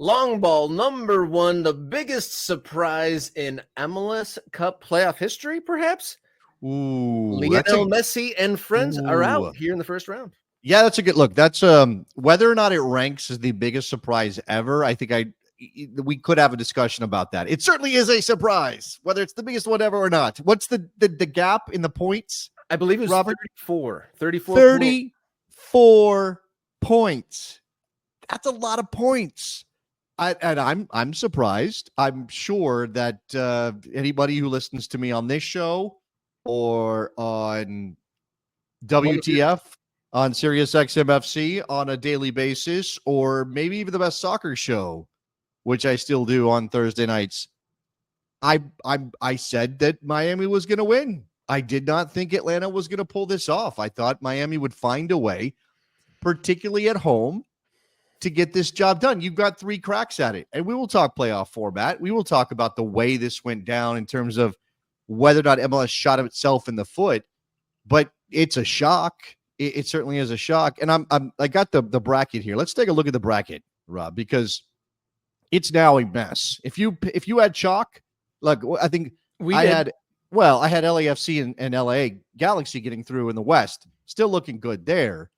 Long ball number one, the biggest surprise in MLS Cup playoff history, perhaps? Ooh, Lionel Messi and friends are out here in the first round. Yeah, that's a good look. That's whether or not it ranks as the biggest surprise ever. I think we could have a discussion about that. It certainly is a surprise, whether it's the biggest one ever or not. What's the gap in the points? I believe it was Robert? 34 points. That's a lot of points. I'm surprised. I'm sure that anybody who listens to me on this show or on WTF on Sirius XMFC on a daily basis, or maybe even the Best Soccer Show, which I still do on Thursday nights, I said that Miami was going to win. I did not think Atlanta was going to pull this off. I thought Miami would find a way, particularly at home, to get this job done. You've got 3 cracks at it, and we will talk playoff format. We will talk about the way this went down in terms of whether or not MLS shot itself in the foot, but it's a shock. It certainly is a shock. And I got the bracket here. Let's take a look at the bracket, Rob, because it's now a mess. If you had chalk, look, I think I had LAFC and LA Galaxy getting through in the West, still looking good there.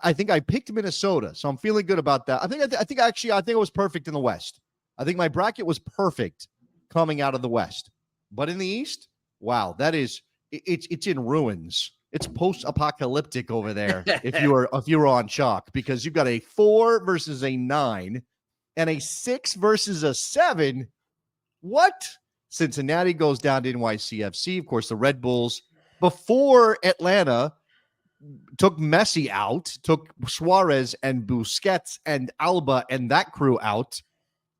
I think I picked Minnesota, so I'm feeling good about that. I think it was perfect in the West. I think my bracket was perfect coming out of the West, but in the East, wow, it's in ruins. It's post-apocalyptic over there. if you were on chalk, because you've got a 4 versus a 9 and a 6 versus a 7. What? Cincinnati goes down to NYCFC. Of course, the Red Bulls before Atlanta took Messi out, took Suarez and Busquets and Alba and that crew out.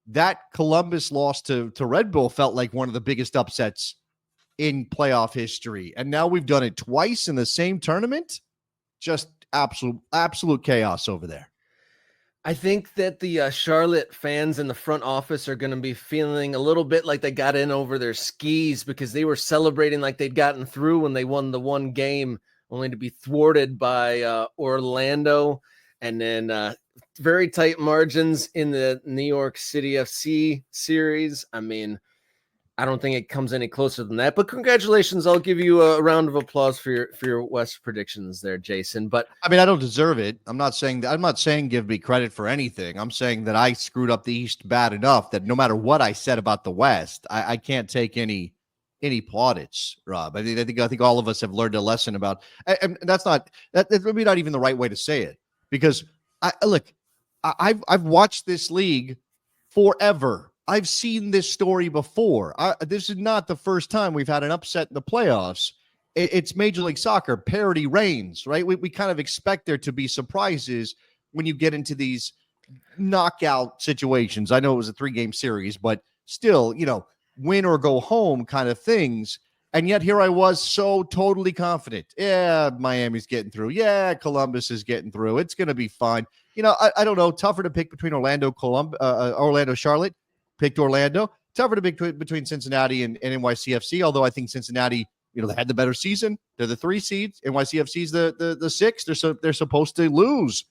That Columbus loss to Red Bull felt like one of the biggest upsets in playoff history. And now we've done it twice in the same tournament. Just absolute chaos over there. I think that the Charlotte fans in the front office are going to be feeling a little bit like they got in over their skis, because they were celebrating like they'd gotten through when they won the one game, only to be thwarted by Orlando, and then very tight margins in the New York City FC series. I mean, I don't think it comes any closer than that, but congratulations. I'll give you a round of applause for your West predictions there, Jason. But I mean, I don't deserve it. I'm not saying give me credit for anything. I'm saying that I screwed up the East bad enough that no matter what I said about the West, I can't take any plaudits, Rob. I think all of us have learned a lesson about, and that's maybe not even the right way to say it, because I've watched this league forever. I've seen this story before. This is not the first time we've had an upset in the playoffs. It's Major League Soccer. Parity reigns, right? We kind of expect there to be surprises when you get into these knockout situations. I know it was a 3-game series, but still, win or go home kind of things. And yet here I was so totally confident. Yeah, Miami's getting through. Yeah, Columbus is getting through. It's going to be fine. I don't know. Tougher to pick between Orlando, Charlotte. Picked Orlando. Tougher to pick between Cincinnati and NYCFC, although I think Cincinnati, they had the better season. They're the 3 seeds. NYCFC's the 6. They're supposed to lose.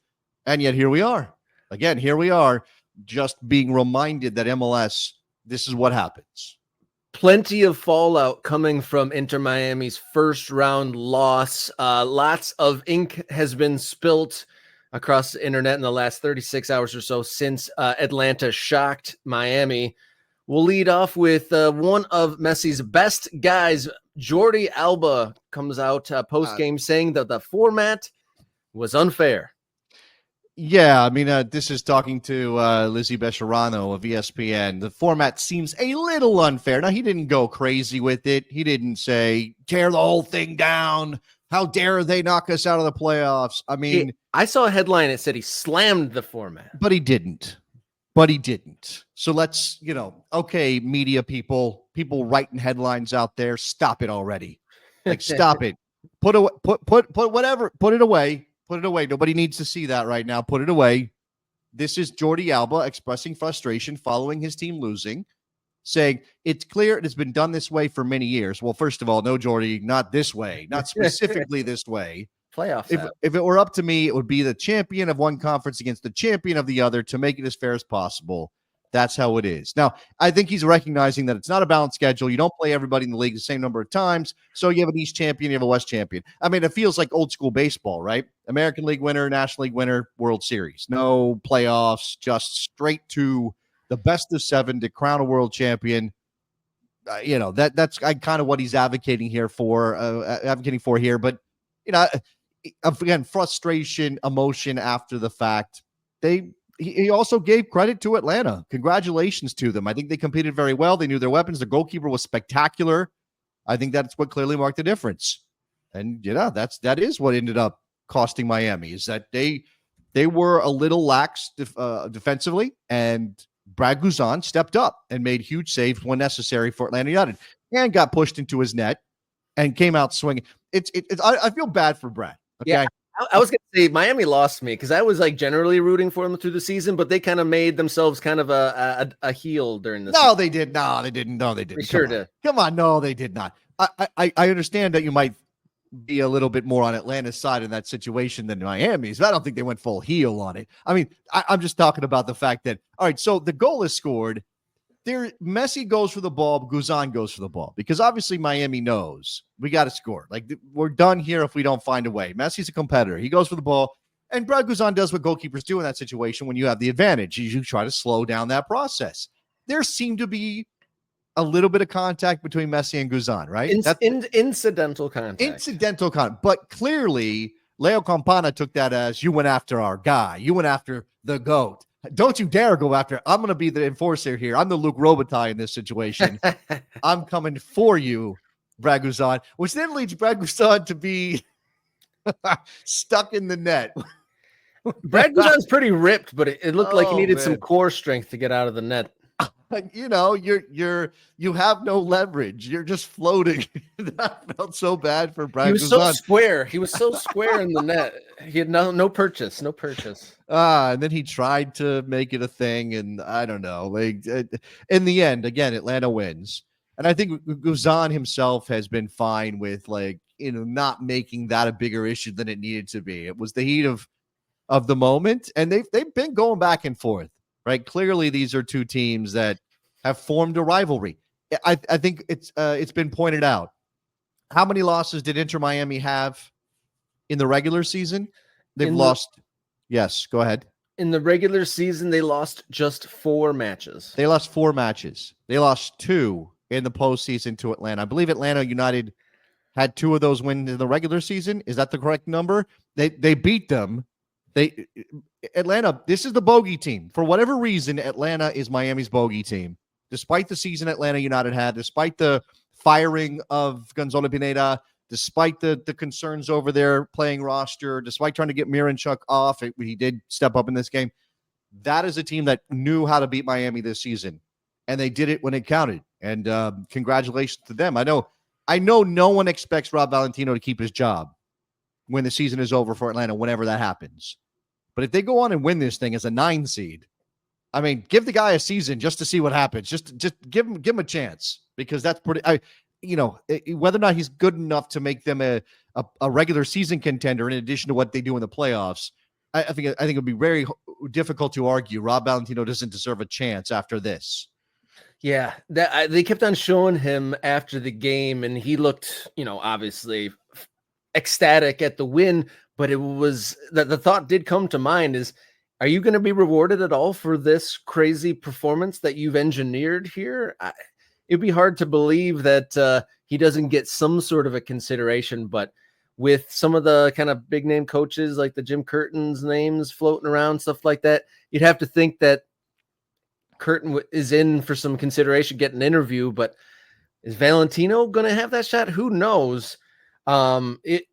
And yet here we are. Again, here we are, just being reminded that MLS, this is what happens. Plenty of fallout coming from Inter Miami's first round loss. Lots of ink has been spilt across the internet in the last 36 hours or so since Atlanta shocked Miami. We'll lead off with one of Messi's best guys. Jordi Alba comes out post-game saying that the format was unfair. Yeah, I mean, this is talking to Lizzie Bescherano of ESPN. The format seems a little unfair. Now, he didn't go crazy with it. He didn't say, tear the whole thing down. How dare they knock us out of the playoffs? I mean, I saw a headline that said he slammed the format. But he didn't. So let's, okay, media people writing headlines out there, stop it already. Like, stop it. Put it away. Nobody needs to see that right now. Put it away. This is Jordi Alba expressing frustration following his team losing, saying it's clear it has been done this way for many years. Well, first of all, no, Jordi, not this way, not specifically this way. Playoffs if it were up to me, it would be the champion of one conference against the champion of the other to make it as fair as possible. That's how it is. Now, I think he's recognizing that it's not a balanced schedule. You don't play everybody in the league the same number of times. So you have an East champion, you have a West champion. I mean, it feels like old school baseball, right? American League winner, National League winner, World Series. No playoffs, just straight to the best of 7 to crown a world champion. That's kind of what he's advocating for here. But, again, frustration, emotion after the fact. He also gave credit to Atlanta. Congratulations to them. I think they competed very well. They knew their weapons. The goalkeeper was spectacular. I think that's what clearly marked the difference. And that is what ended up costing Miami, is that they were a little lax defensively, and Brad Guzan stepped up and made huge saves when necessary for Atlanta United, and got pushed into his net and came out swinging. I feel bad for Brad. Okay. Yeah. I was going to say Miami lost me because I was like generally rooting for them through the season, but they kind of made themselves kind of a heel during the season. They did. No, they didn't. No, they didn't. They sure did. Come on. No, they did not. I understand that you might be a little bit more on Atlanta's side in that situation than Miami's, but I don't think they went full heel on it. I mean, I'm just talking about the fact that, all right, so the goal is scored. Messi goes for the ball, Guzan goes for the ball, because obviously Miami knows we got to score. Like, we're done here if we don't find a way. Messi's a competitor. He goes for the ball, and Brad Guzan does what goalkeepers do in that situation when you have the advantage. You try to slow down that process. There seemed to be a little bit of contact between Messi and Guzan, right? Incidental contact. Incidental contact. But clearly, Leo Campana took that as, you went after our guy. You went after the GOAT. Don't you dare go after. I'm going to be the enforcer here. I'm the Luke Robitaille in this situation. I'm coming for you, Brad Guzan, which then leads Brad Guzan to be stuck in the net. Brad Guzan's pretty ripped, but it looked like he needed some core strength to get out of the net. You have no leverage. You're just floating. That felt so bad for Brad. He was so square. He was so square in the net. He had no purchase. And then he tried to make it a thing, and I don't know. Like, in the end, again, Atlanta wins, and I think Guzan himself has been fine with not making that a bigger issue than it needed to be. It was the heat of the moment, and they've been going back and forth. Right. Clearly, these are two teams that have formed a rivalry. I think it's been pointed out. How many losses did Inter Miami have in the regular season? They've lost. Yes, go ahead. In the regular season, they lost just 4 matches. They lost 4 matches. They lost 2 in the postseason to Atlanta. I believe Atlanta United had 2 of those wins in the regular season. Is that the correct number? They beat them. Atlanta, this is the bogey team. For whatever reason, Atlanta is Miami's bogey team. Despite the season Atlanta United had, despite the firing of Gonzalo Pineda, despite the concerns over their playing roster, despite trying to get Miranchuk off, he did step up in this game. That is a team that knew how to beat Miami this season, and they did it when it counted. And congratulations to them. I know no one expects Rob Valentino to keep his job when the season is over for Atlanta, whenever that happens. But if they go on and win this thing as a 9 seed, I mean, give the guy a season just to see what happens. Just give him a chance, because that's pretty. Whether or not he's good enough to make them a regular season contender in addition to what they do in the playoffs, I think it would be very difficult to argue Rob Valentino doesn't deserve a chance after this. Yeah, they kept on showing him after the game, and he looked, obviously ecstatic at the win. But it was that the thought did come to mind is, are you going to be rewarded at all for this crazy performance that you've engineered here? It'd be hard to believe that he doesn't get some sort of a consideration, but with some of the kind of big name coaches like the Jim Curtin's names floating around, stuff like that, you'd have to think that Curtin is in for some consideration, get an interview, but is Valentino going to have that shot? Who knows?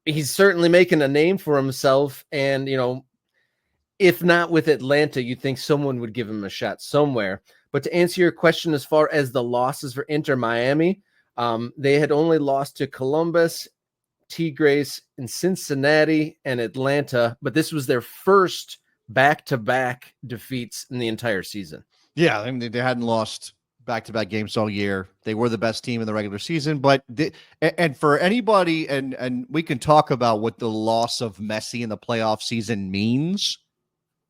He's certainly making a name for himself. And, if not with Atlanta, you think someone would give him a shot somewhere. But to answer your question, as far as the losses for Inter Miami, they had only lost to Columbus, Tigres, and Cincinnati and Atlanta, but this was their first back-to-back defeats in the entire season. Yeah, I mean, they hadn't lost back-to-back games all year. They were the best team in the regular season, but and for anybody, and we can talk about what the loss of Messi in the playoff season means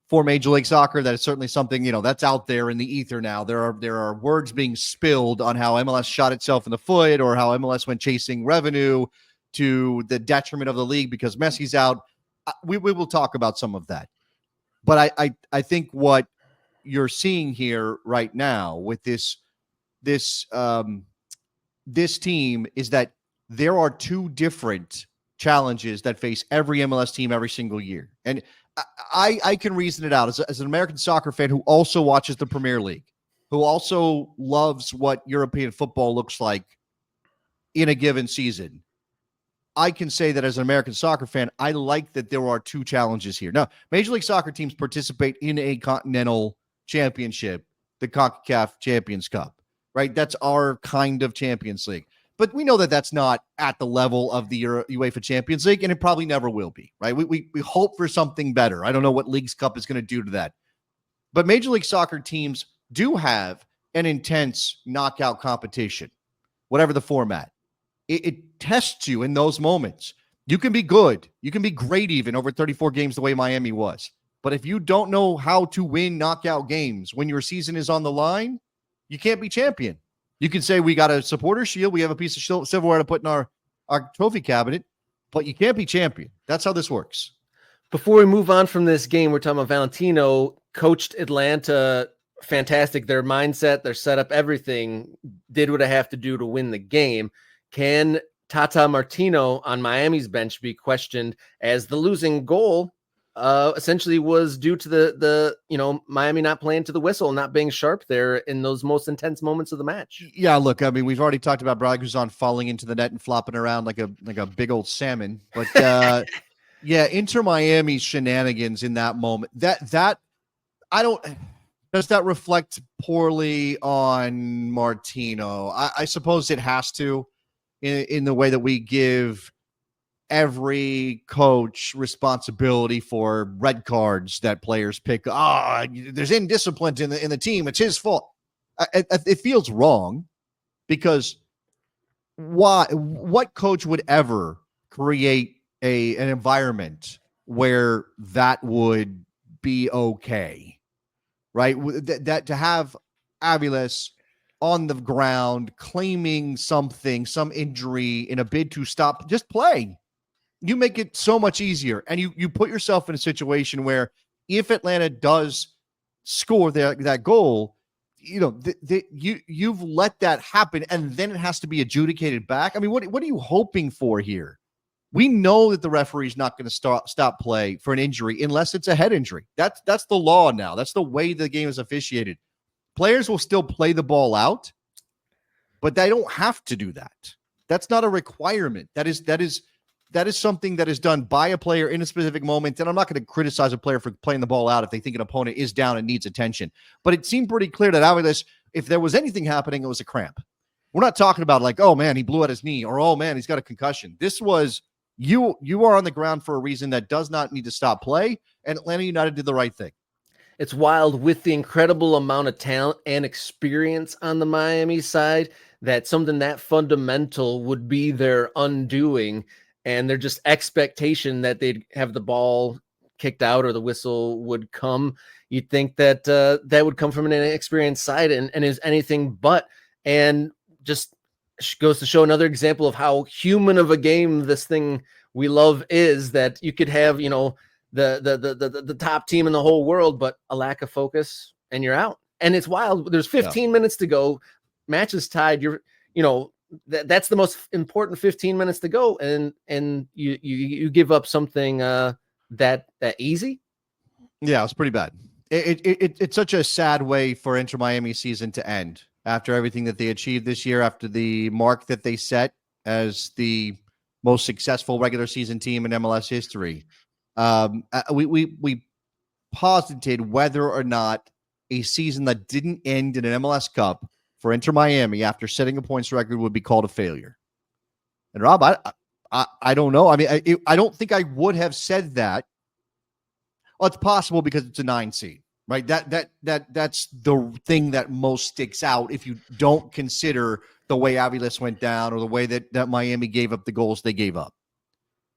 for Major League Soccer. That is certainly something, that's out there in the ether now. There are words being spilled on how MLS shot itself in the foot, or how MLS went chasing revenue to the detriment of the league because Messi's out. We will talk about some of that. But I think what you're seeing here right now with this team is that there are two different challenges that face every MLS team every single year. And I can reason it out as an American soccer fan who also watches the Premier League, who also loves what European football looks like in a given season. I can say that as an American soccer fan, I like that there are two challenges here. Now, Major League Soccer teams participate in a continental championship, the CONCACAF Champions Cup, right? That's our kind of Champions League. But we know that that's not at the level of the UEFA Champions League, and it probably never will be, right? We hope for something better. I don't know what Leagues Cup is going to do to that. But Major League Soccer teams do have an intense knockout competition, whatever the format. It tests you in those moments. You can be good. You can be great even over 34 games the way Miami was. But if you don't know how to win knockout games when your season is on the line, you can't be champion. You can say we got a supporter shield. We have a piece of silverware to put in our trophy cabinet, but you can't be champion. That's how this works. Before we move on from this game, we're talking about Valentino, coached Atlanta, fantastic. Their mindset, their setup, everything did what I have to do to win the game. Can Tata Martino on Miami's bench be questioned as the losing goal essentially was due to the Miami not playing to the whistle, not being sharp there in those most intense moments of the match? Yeah, look, I mean, we've already talked about Brad Guzan falling into the net and flopping around like a big old salmon. But yeah, Inter Miami's shenanigans in that moment, that I don't. Does that reflect poorly on Martino? I suppose it has to. In the way that we give every coach responsibility for red cards that players pick. There's indiscipline in the team. It's his fault. It feels wrong because what coach would ever create an environment where that would be okay, right? That to have Aviles on the ground, claiming some injury in a bid to stop, just play. You make it so much easier. And you put yourself in a situation where if Atlanta does score that goal, you've let that happen, and then it has to be adjudicated back. I mean, what are you hoping for here? We know that the referee's not going to stop play for an injury unless it's a head injury. That's the law now. That's the way the game is officiated. Players will still play the ball out, but they don't have to do that. That's not a requirement. That is something that is done by a player in a specific moment. And I'm not going to criticize a player for playing the ball out if they think an opponent is down and needs attention. But it seemed pretty clear that Aviles, if there was anything happening, it was a cramp. We're not talking about like, oh man, he blew out his knee, or oh man, he's got a concussion. This was you are on the ground for a reason that does not need to stop play. And Atlanta United did the right thing. It's wild with the incredible amount of talent and experience on the Miami side that something that fundamental would be their undoing, and their just expectation that they'd have the ball kicked out or the whistle would come. You'd think that that would come from an inexperienced side, and is anything but. And just goes to show another example of how human of a game this thing we love is, that you could have, the top team in the whole world, but a lack of focus and you're out. And it's wild. There's 15 minutes to go. Match is tied. That's the most important 15 minutes to go. And you give up something that easy. Yeah, it's pretty bad. It's such a sad way for Inter Miami season to end after everything that they achieved this year, after the mark that they set as the most successful regular season team in MLS history. We posited whether or not a season that didn't end in an MLS Cup for Inter Miami after setting a points record would be called a failure. And Rob, I don't know. I mean, I don't think I would have said that. Well, it's possible because it's a 9 seed. right? That's the thing that most sticks out if you don't consider the way Aviles went down or the way that Miami gave up the goals they gave up,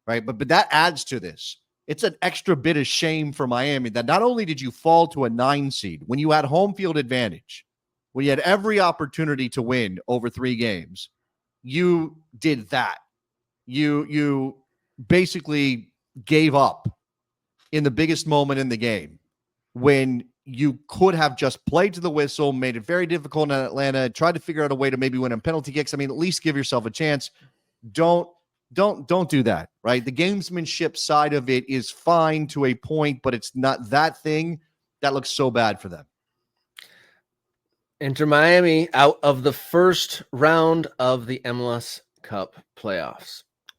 right? But that adds to this. It's an extra bit of shame for Miami that not only did you fall to a 9 seed when you had home field advantage, when you had every opportunity to win over 3 games, you did that. You basically gave up in the biggest moment in the game when you could have just played to the whistle, made it very difficult in Atlanta, tried to figure out a way to maybe win on penalty kicks. I mean, at least give yourself a chance. Don't do that, right? The gamesmanship side of it is fine to a point, but it's not that thing that looks so bad for them. Inter Miami out of the first round of the MLS Cup playoffs.